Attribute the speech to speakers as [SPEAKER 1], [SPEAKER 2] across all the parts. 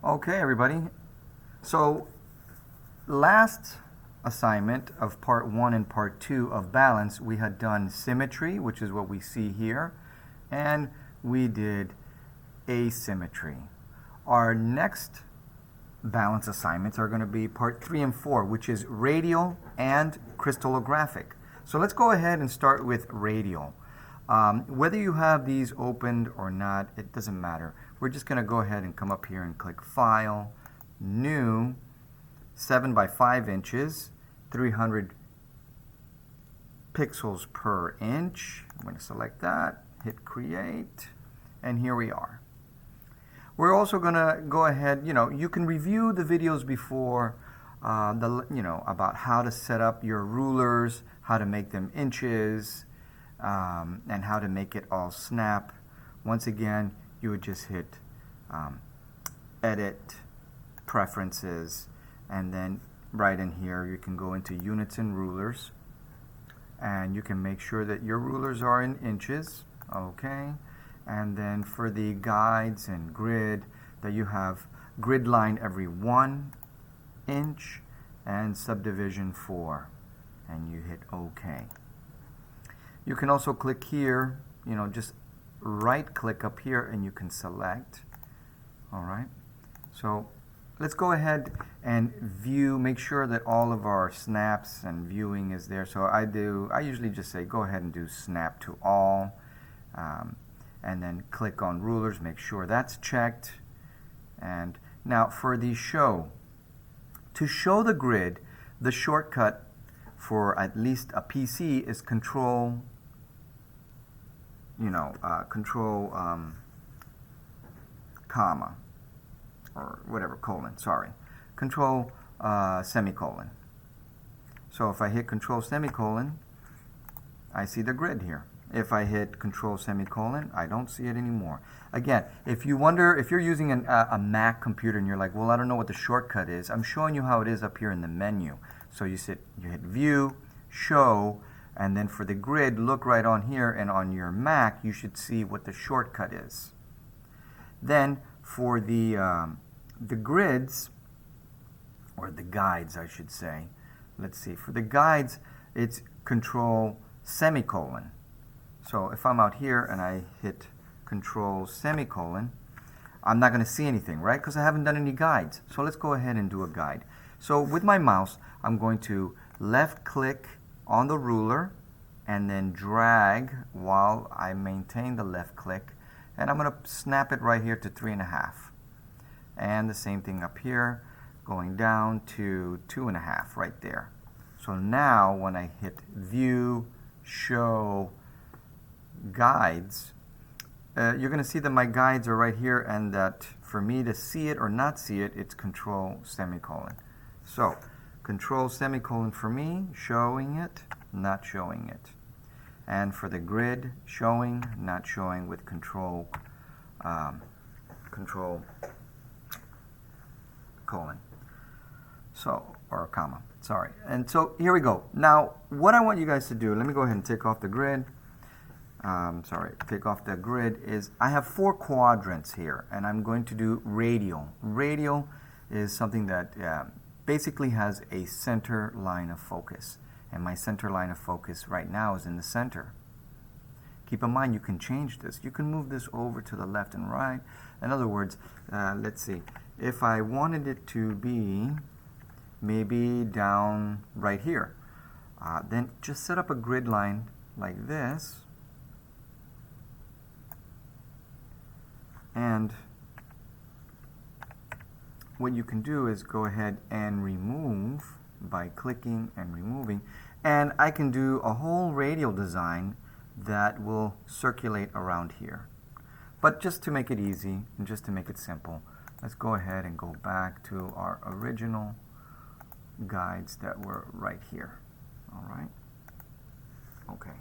[SPEAKER 1] Okay, everybody. So last assignment of part 1 and part 2 of balance, we had done symmetry, which is what we see here, and we did asymmetry. Our next balance assignments are going to be part 3 and 4, which is radial and crystallographic. So let's go ahead and start with radial. Whether you have these opened or not, it doesn't matter. We're just going to go ahead and come up here and click File, New, 7 by 5 inches, 300 pixels per inch. I'm going to select that, hit Create, and here we are. We're also going to go ahead, you can review the videos before about how to set up your rulers, how to make them inches, and how to make it all snap. Once again, you would just hit Edit, Preferences, and then right in here you can go into Units and Rulers, and you can make sure that your rulers are in inches. Okay, and then for the guides and grid, that you have grid line every 1 inch and subdivision 4, and you hit OK. You can also click here, just right click up here and you can select. Alright, so let's go ahead and view, make sure that all of our snaps and viewing is there. So I usually just say go ahead and do snap to all, and then click on rulers, make sure that's checked. And now for the show, to show the grid, the shortcut for at least a PC is control comma, or whatever, colon, sorry. Control semicolon. So if I hit control semicolon, I see the grid here. If I hit control semicolon, I don't see it anymore. Again, if you wonder, if you're using a Mac computer and you're like, well, I don't know what the shortcut is, I'm showing you how it is up here in the menu. So you hit View, Show, and then for the grid, look right on here, and on your Mac, you should see what the shortcut is. Then for the grids, or the guides, I should say, let's see, for the guides, it's control semicolon. So if I'm out here and I hit control semicolon, I'm not going to see anything, right? Because I haven't done any guides. So let's go ahead and do a guide. So with my mouse, I'm going to left click on the ruler and then drag while I maintain the left click, and I'm going to snap it right here to 3.5. And the same thing up here, going down to 2.5 right there. So now when I hit View, Show, Guides, you're going to see that my guides are right here, and that for me to see it or not see it, it's control semicolon. So control semicolon for me, showing it, not showing it. And for the grid, showing, not showing with control colon. So, or comma, sorry. And so here we go. Now, what I want you guys to do, let me go ahead and take off the grid. Take off the grid, is I have 4 quadrants here, and I'm going to do radial. Radial is something that basically has a center line of focus, and my center line of focus right now is in the center. Keep in mind, you can change this. You can move this over to the left and right. In other words, let's see, if I wanted it to be maybe down right here, then just set up a grid line like this, and what you can do is go ahead and remove by clicking and removing, and I can do a whole radial design that will circulate around here. But just to make it easy and just to make it simple, let's go ahead and go back to our original guides that were right here. All right. Okay.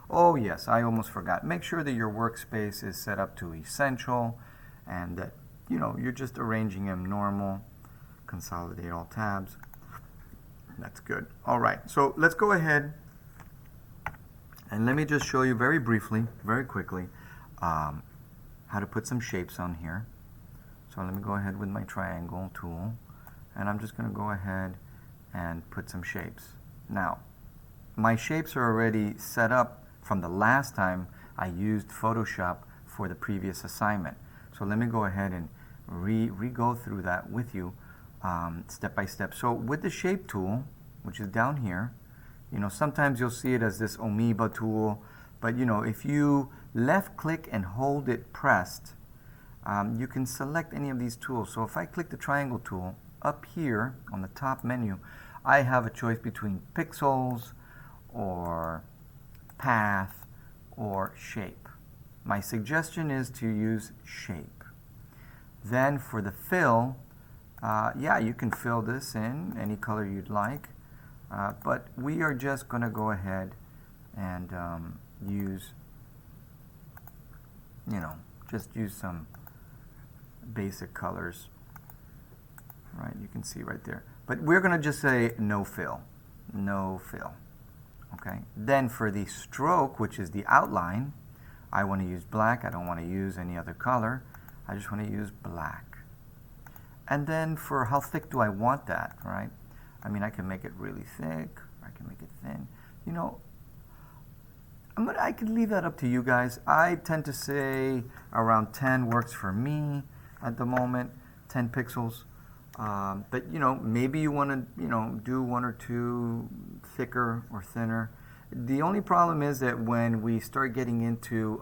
[SPEAKER 1] Oh yes, I almost forgot. Make sure that your workspace is set up to essential, and that you're just arranging them normal. Consolidate all tabs. That's good. All right, so let's go ahead and let me just show you very briefly, very quickly, how to put some shapes on here. So So let me go ahead with my triangle tool, and I'm just going to go ahead and put some shapes. Now, my shapes are already set up from the last time I used Photoshop for the previous assignment. So let me go ahead and re-go through that with you step by step. So with the shape tool, which is down here, you know, sometimes you'll see it as this amoeba tool, but you know, if you left click and hold it pressed, you can select any of these tools. So if I click the triangle tool up here on the top menu, I have a choice between pixels or path or shape. My suggestion is to use shape. Then for the fill, yeah, you can fill this in any color you'd like, but we are just going to go ahead and use, you know, just use some basic colors, right? You can see right there. But we're going to just say no fill, no fill. Okay. Then for the stroke, which is the outline, I want to use black. I don't want to use any other color. I just want to use black. And then for how thick do I want that, right? I mean, I can make it really thick. I can make it thin. You know, I could leave that up to you guys. I tend to say around 10 works for me at the moment, 10 pixels. But you know, maybe you want to, you know, do one or two thicker or thinner. The only problem is that when we start getting into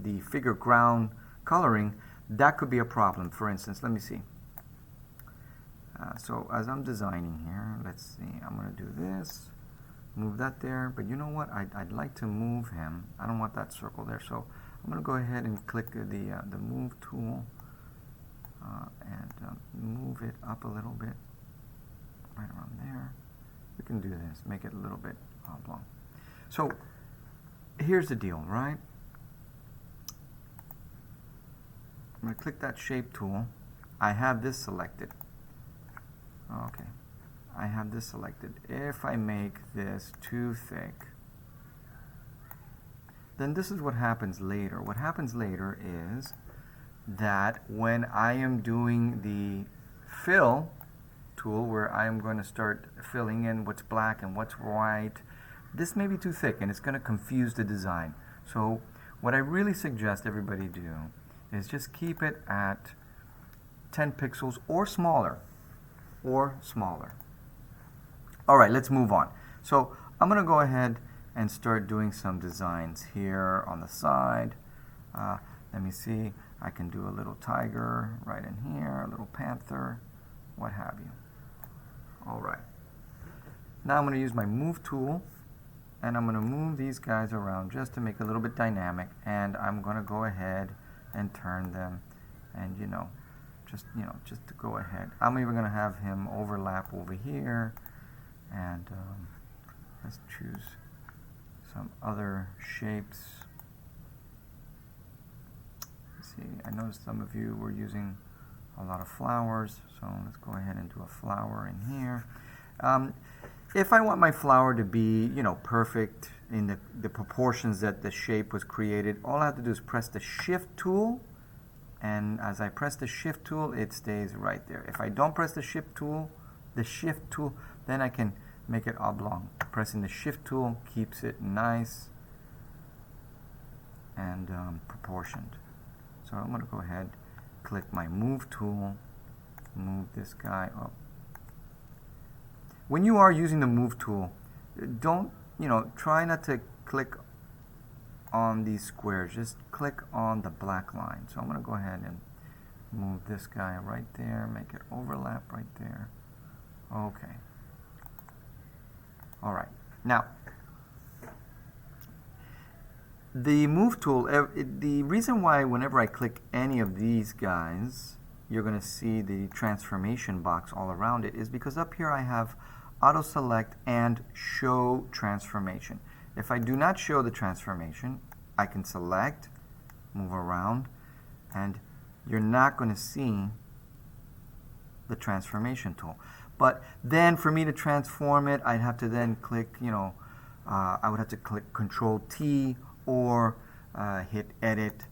[SPEAKER 1] the figure ground coloring, that could be a problem. For instance, let me see. So as I'm designing here, let's see, I'm going to do this, move that there, but you know what, I'd like to move him. I don't want that circle there, so I'm going to go ahead and click the move tool and move it up a little bit, right around there. We can do this, make it a little bit oblong. So here's the deal, right? I'm going to click that shape tool. I have this selected. Okay, I have this selected. If I make this too thick, then this is what happens later. What happens later is that when I am doing the fill tool, where I am going to start filling in what's black and what's white, this may be too thick and it's going to confuse the design. So what I really suggest everybody do is just keep it at 10 pixels or smaller. All right, let's move on. So I'm going to go ahead and start doing some designs here on the side. Let me see. I can do a little tiger right in here, a little panther, what have you. All right. Now I'm going to use my move tool, and I'm going to move these guys around just to make it a little bit dynamic, and I'm going to go ahead and turn them, and just to go ahead. I'm even going to have him overlap over here, and let's choose some other shapes. Let's see, I noticed some of you were using a lot of flowers, so let's go ahead and do a flower in here. If I want my flower to be, you know, perfect in the proportions that the shape was created, all I have to do is press the shift tool, and as I press the shift tool, it stays right there. If I don't press the shift tool, then I can make it oblong. Pressing the shift tool keeps it nice and proportioned. So I'm going to go ahead, click my move tool, move this guy up. When you are using the move tool, don't, try not to click on these squares. Just click on the black line. So I'm going to go ahead and move this guy right there, make it overlap right there. Okay. All right. Now, the move tool, the reason why whenever I click any of these guys, you're going to see the transformation box all around it is because up here I have auto select and show transformation. If I do not show the transformation, I can select, move around, and you're not going to see the transformation tool. But then for me to transform it, I'd have to then click, I would have to click Control T or hit Edit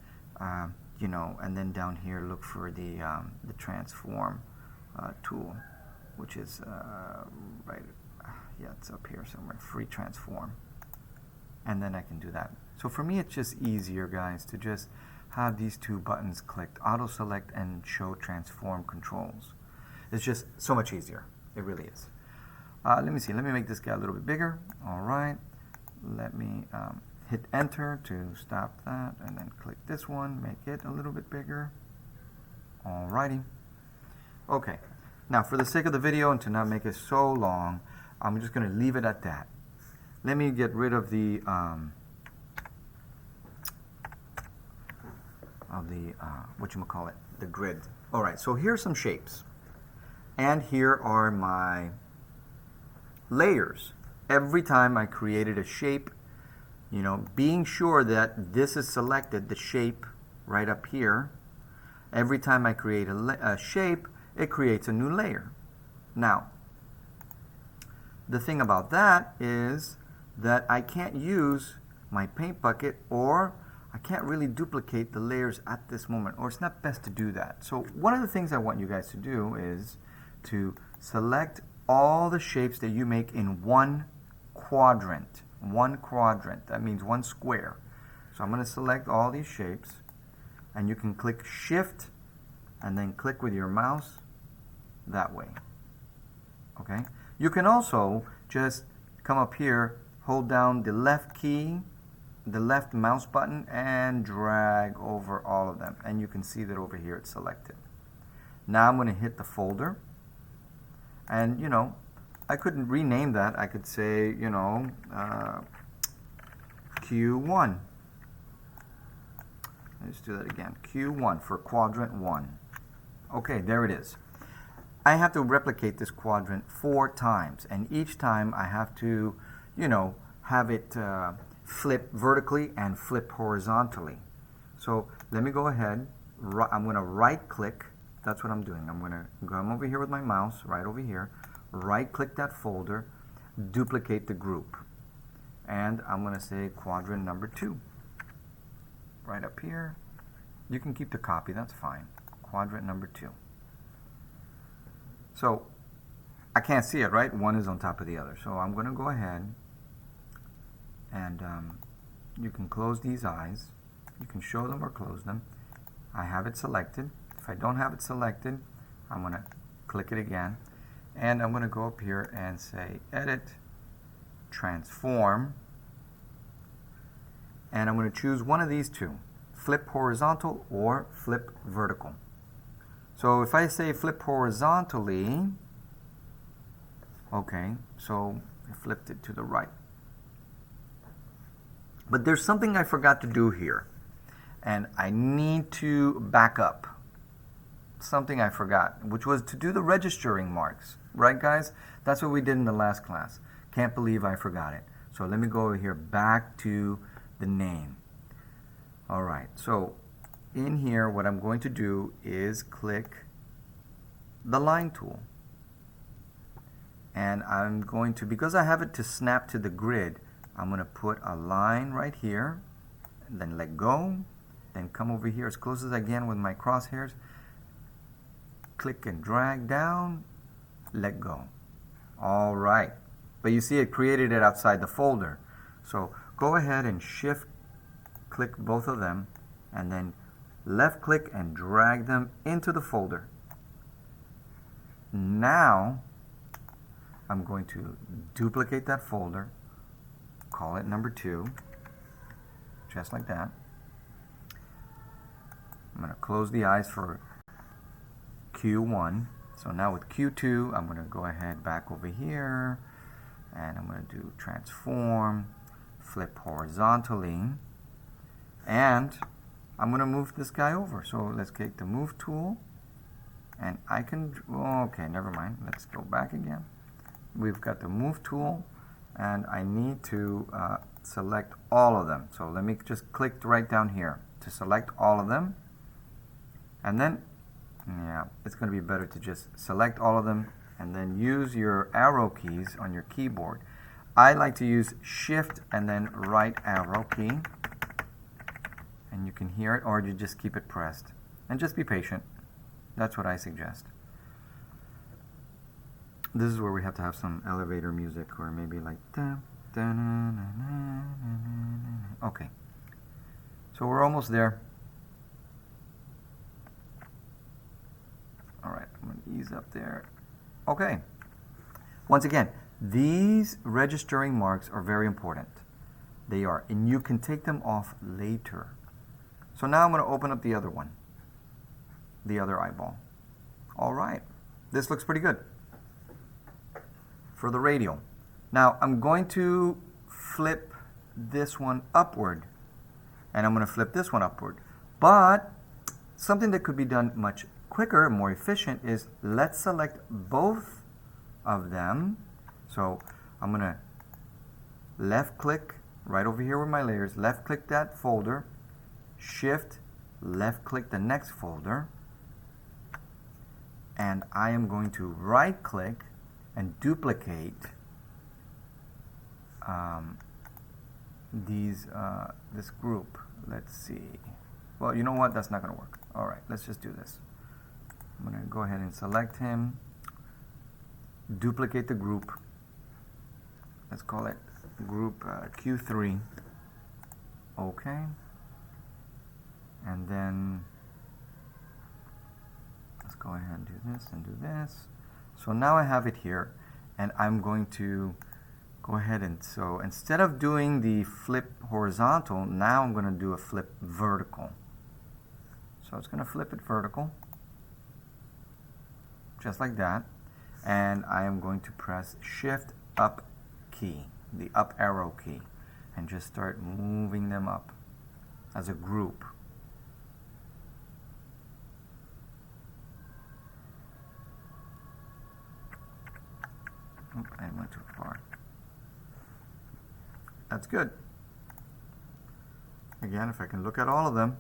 [SPEAKER 1] you know, and then down here look for the transform tool, which is right, yeah, it's up here somewhere, free transform, and then I can do that. So for me, it's just easier, guys, to just have these two buttons clicked, auto select and show transform controls. It's just so much easier. It really is. Let me see. Let me make this guy a little bit bigger. All right. Let me hit enter to stop that, and then click this one, make it a little bit bigger. All righty. Okay. Now, for the sake of the video and to not make it so long, I'm just going to leave it at that. Let me get rid of the whatchamacallit, the grid. All right, so here's some shapes. And here are my layers. Every time I created a shape, you know, being sure that this is selected, the shape right up here, every time I create a shape, it creates a new layer. Now, the thing about that is that I can't use my paint bucket, or I can't really duplicate the layers at this moment, or it's not best to do that. So one of the things I want you guys to do is to select all the shapes that you make in one quadrant. One quadrant, that means one square. So I'm going to select all these shapes, and you can click Shift and then click with your mouse that way. Okay? You can also just come up here, hold down the left key, the left mouse button, and drag over all of them. And you can see that over here it's selected. Now I'm going to hit the folder. And, you know, I couldn't rename that. I could say, you know, Q1. Let's do that again. Q1 for quadrant 1. Okay, there it is. I have to replicate this quadrant 4 times. And each time I have to, you know, have it flip vertically and flip horizontally. So let me go ahead. I'm going to right click. That's what I'm doing. I'm going to come over here with my mouse, right over here, right click that folder, duplicate the group. And I'm going to say quadrant number 2. Right up here. You can keep the copy, that's fine. Quadrant number 2. So I can't see it, right? One is on top of the other. So I'm going to go ahead and you can close these eyes. You can show them or close them. I have it selected. If I don't have it selected, I'm going to click it again. And I'm going to go up here and say Edit, Transform. And I'm going to choose one of these two, flip horizontal or flip vertical. So if I say flip horizontally, okay, so I flipped it to the right. But there's something I forgot to do here, and I need to back up. Something I forgot, which was to do the registering marks. Right, guys? That's what we did in the last class. Can't believe I forgot it. So let me go over here back to the name. All right, so in here, what I'm going to do is click the line tool. And I'm going to, because I have it to snap to the grid, I'm going to put a line right here, and then let go, then come over here as close as I can with my crosshairs, click and drag down, let go. All right. But you see it created it outside the folder. So go ahead and shift click both of them, and then left click and drag them into the folder. Now I'm going to duplicate that folder, call it number 2, just like that. I'm going to close the eyes for Q1. So now with Q2, I'm going to go ahead back over here, and I'm going to do transform, flip horizontally, and I'm going to move this guy over. So let's take the move tool, and I can, okay, never mind. Let's go back again. We've got the move tool, and I need to select all of them. So let me just click right down here to select all of them, and then yeah, it's going to be better to just select all of them and then use your arrow keys on your keyboard. I like to use Shift and then right arrow key. and you can hear it, or you just keep it pressed. And just be patient. That's what I suggest. This is where we have to have some elevator music, or maybe like da, da, na, na, na, na, na. Okay. So we're almost there. All right, I'm going to ease up there. Okay. Once again, these registering marks are very important. They are, and you can take them off later. So now I'm going to open up the other one, the other eyeball. All right, this looks pretty good for the radial. Now I'm going to flip this one upward, and I'm going to flip this one upward. But something that could be done much quicker, more efficient, is let's select both of them. So I'm going to left click right over here with my layers, left click that folder, shift, left click the next folder, and I am going to right click and duplicate this group. Let's see. Well, you know what? That's not going to work. All right, let's just do this. I'm going to go ahead and select him, duplicate the group. Let's call it group Q3. Okay. And then let's go ahead and do this and do this. So now I have it here, and I'm going to go ahead and, so instead of doing the flip horizontal, now I'm going to do a flip vertical. So it's going to flip it vertical, just like that. And I am going to press Shift Up key, the up arrow key, and just start moving them up as a group. Oop, I went too far. That's good. Again, if I can look at all of them,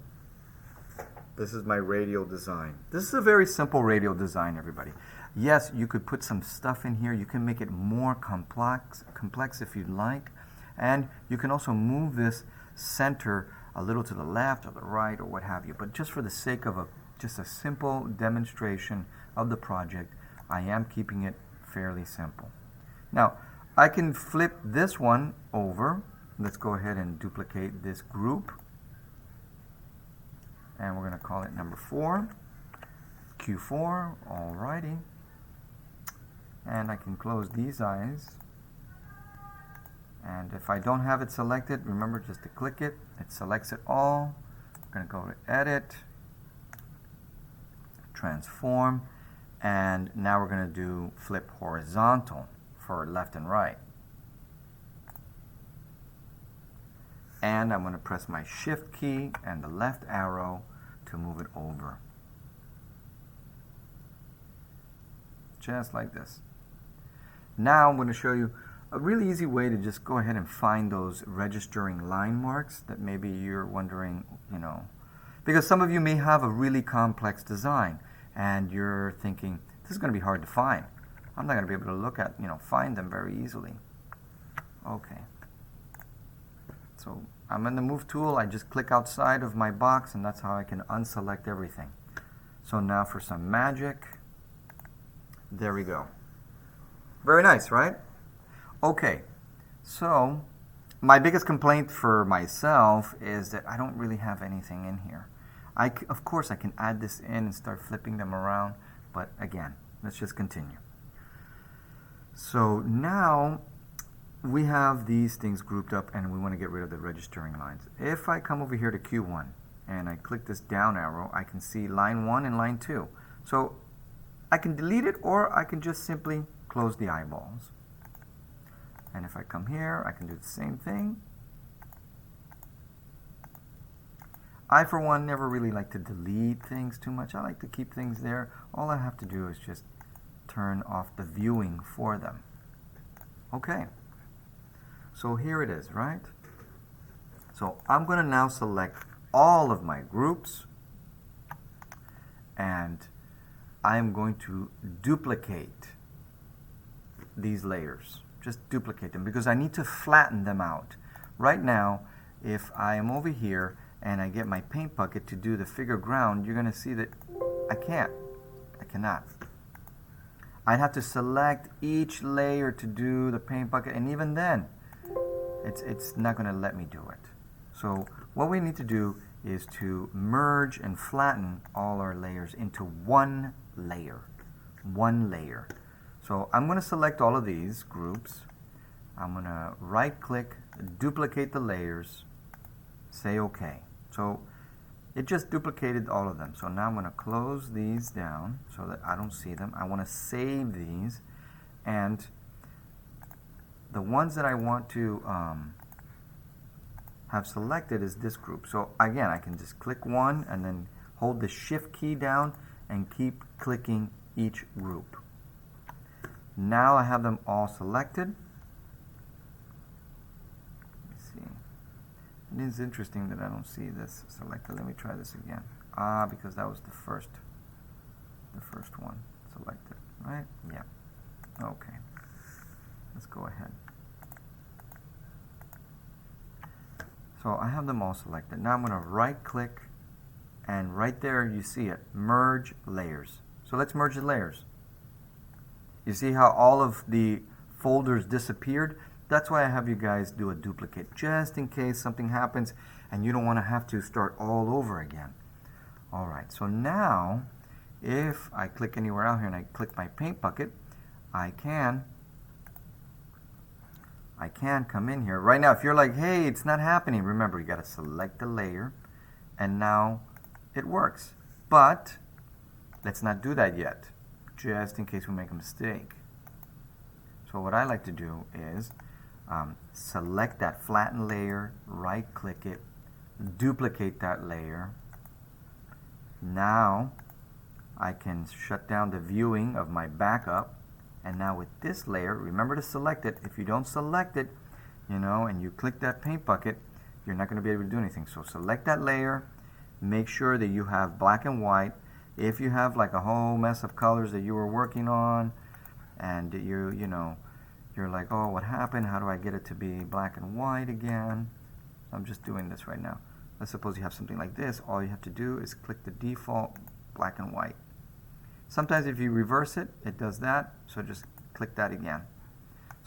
[SPEAKER 1] this is my radial design. This is a very simple radial design, everybody. Yes, you could put some stuff in here. You can make it more complex if you'd like. And you can also move this center a little to the left or the right or what have you. But just for the sake of just a simple demonstration of the project, I am keeping it fairly simple. Now, I can flip this one over. Let's go ahead and duplicate this group. And we're going to call it number 4, Q4, alrighty. And I can close these eyes. And if I don't have it selected, remember just to click it. It selects it all. I'm going to go to Edit, Transform, and now we're going to do Flip Horizontal for left and right. And I'm going to press my Shift key and the left arrow to move it over. Just like this. Now I'm going to show you a really easy way to just go ahead and find those registering line marks that maybe you're wondering, you know, because some of you may have a really complex design and you're thinking, this is going to be hard to find. I'm not going to be able to look at, you know, find them very easily. Okay. So I'm in the Move tool. I just click outside of my box, and that's how I can unselect everything. So now for some magic. There we go. Very nice, right? Okay. So my biggest complaint for myself is that I don't really have anything in here. Of course, I can add this in and start flipping them around, but again, let's just continue. So now we have these things grouped up and we want to get rid of the registering lines. If I come over here to Q1 and I click this down arrow, I can see line 1 and line 2. So I can delete it, or I can just simply close the eyeballs. And if I come here, I can do the same thing. I, for one, never really like to delete things too much. I like to keep things there. All I have to do is just turn off the viewing for them. Okay. So here it is, right? So I'm going to now select all of my groups, and I'm going to duplicate these layers. Just duplicate them because I need to flatten them out. Right now, if I am over here and I get my paint bucket to do the figure ground, you're going to see that I cannot. I'd have to select each layer to do the paint bucket, and even then, it's not going to let me do it. So what we need to do is to merge and flatten all our layers into one layer. So I'm going to select all of these groups. I'm going to right click, duplicate the layers, say OK. So it just duplicated all of them. So now I'm going to close these down so that I don't see them. I want to save these, and the ones that I want to have selected is this group. So again, I can just click one and then hold the shift key down and keep clicking each group. Now I have them all selected. Let's see. It is interesting that I don't see this selected. Let me try this again. Because that was the first one selected, right? Yeah. Okay. Let's go ahead. So I have them all selected. Now I'm going to right click, and right there you see it, merge layers. So let's merge the layers. You see how all of the folders disappeared? That's why I have you guys do a duplicate, just in case something happens and you don't want to have to start all over again. Alright, so now if I click anywhere out here and I click my paint bucket, I can come in here. Right now, if you're like, hey, it's not happening, remember, you got to select the layer, and now it works. But let's not do that yet, just in case we make a mistake. So what I like to do is select that flattened layer, right click it, duplicate that layer. Now I can shut down the viewing of my backup. And now with this layer, remember to select it. If you don't select it, and you click that paint bucket, you're not going to be able to do anything. So select that layer, make sure that you have black and white. If you have like a whole mess of colors that you were working on, and you're like, oh, what happened? How do I get it to be black and white again? I'm just doing this right now. Let's suppose you have something like this. All you have to do is click the default black and white. Sometimes if you reverse it, it does that. So just click that again.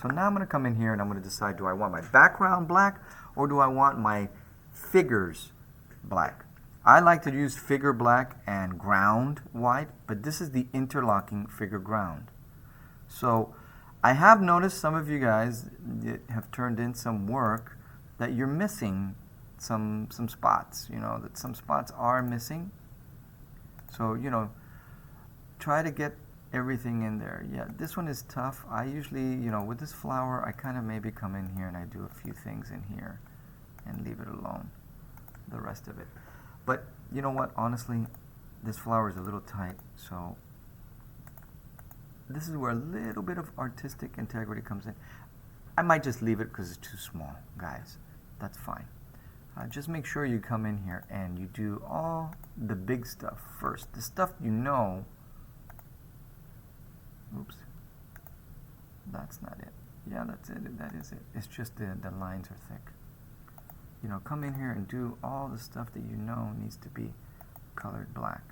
[SPEAKER 1] So now I'm going to come in here and I'm going to decide, do I want my background black or do I want my figures black? I like to use figure black and ground white, but this is the interlocking figure ground. So I have noticed some of you guys have turned in some work that you're missing some spots, that some spots are missing. So, try to get everything in there. Yeah, this one is tough. I usually, with this flower, I kind of maybe come in here and I do a few things in here and leave it alone, the rest of it. But you know what, honestly, this flower is a little tight, so this is where a little bit of artistic integrity comes in. I might just leave it because it's too small, guys. That's fine. Just make sure you come in here and you do all the big stuff first. The stuff oops, that's not it. Yeah, that's it. That is it. It's just the lines are thick. Come in here and do all the stuff that needs to be colored black,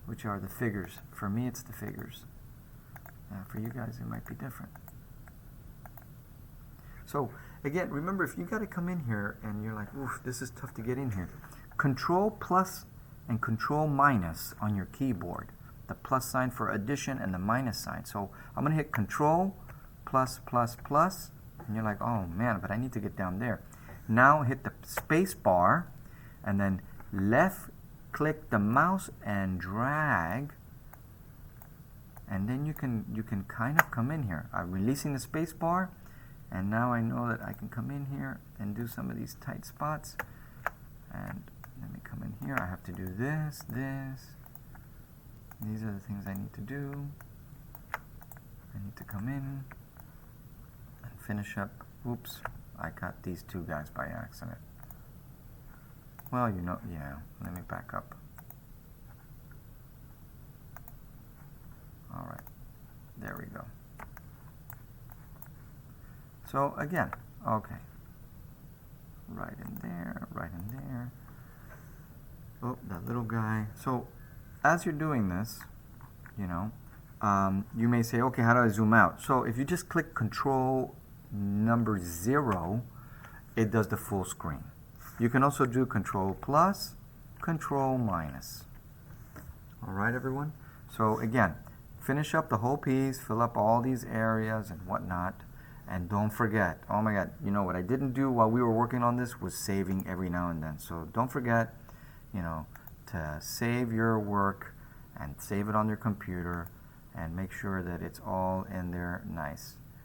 [SPEAKER 1] which are the figures. For me, it's the figures. For you guys, it might be different. So again, remember, if you got to come in here and you're like, oof, this is tough to get in here, Control plus and Control minus on your keyboard. The plus sign for addition and the minus sign. So I'm going to hit Control plus plus plus, and you're like, oh man, but I need to get down there. Now hit the space bar and then left click the mouse and drag, and then you can kind of come in here. I'm releasing the space bar, and now I know that I can come in here and do some of these tight spots. And let me come in here. I have to do this. These are the things I need to do. I need to come in and finish up. Oops, I got these two guys by accident. Well, yeah, let me back up. All right, there we go. So again, okay. right in there, right in there. Oh, that little guy. So as you're doing this, you know, you may say, okay, how do I zoom out? So if you just click Control number 0, it does the full screen. You can also do Control plus, Control minus. All right, everyone? So again, finish up the whole piece, fill up all these areas and whatnot, and don't forget, oh my God, you know what I didn't do while we were working on this was saving every now and then. So don't forget, you know, to save your work and save it on your computer and make sure that it's all in there nice.